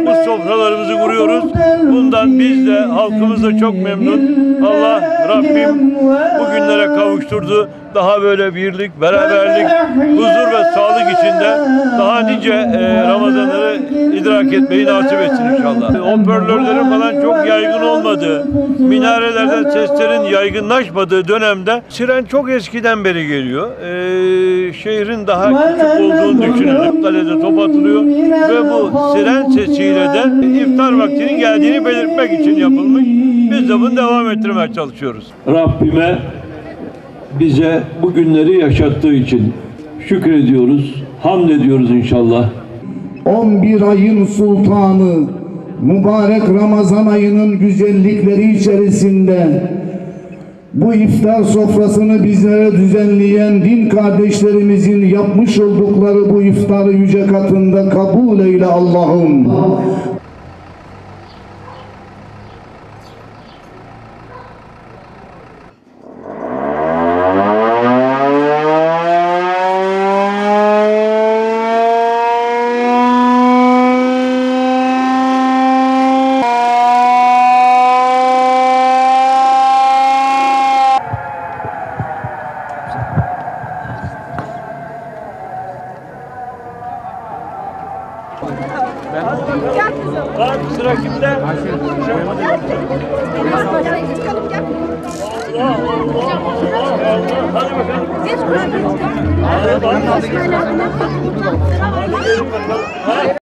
Bu sofralarımızı kuruyoruz. Bundan biz de, halkımız da çok memnun. Allah Rabbim bugünlere kavuşturdu. Daha böyle birlik, beraberlik, huzur ve sağlık içinde daha nice Ramazanları idrak etmeyi nasip etsin inşallah. Hoparlörlerin falan çok yaygın olmadığı, minarelerden seslerin yaygınlaşmadığı dönemde siren çok eskiden beri geliyor. Şehrin daha küçük olduğunu düşünülüp kalede top atılıyor ve bu siren sesiyle de iftar vaktinin geldiğini belirtmek için yapılmış. Biz de bunu devam ettirmeye çalışıyoruz. Rabbime bize bu günleri yaşattığı için şükrediyoruz, hamd ediyoruz inşallah. 11 ayın sultanı, mübarek Ramazan ayının güzellikleri içerisinde bu iftar sofrasını bizlere düzenleyen din kardeşlerimizin yapmış oldukları bu iftarı yüce katında kabul eyle Allah'ım. Abi sıra kimde? Hadi bakalım. Hadi bakalım.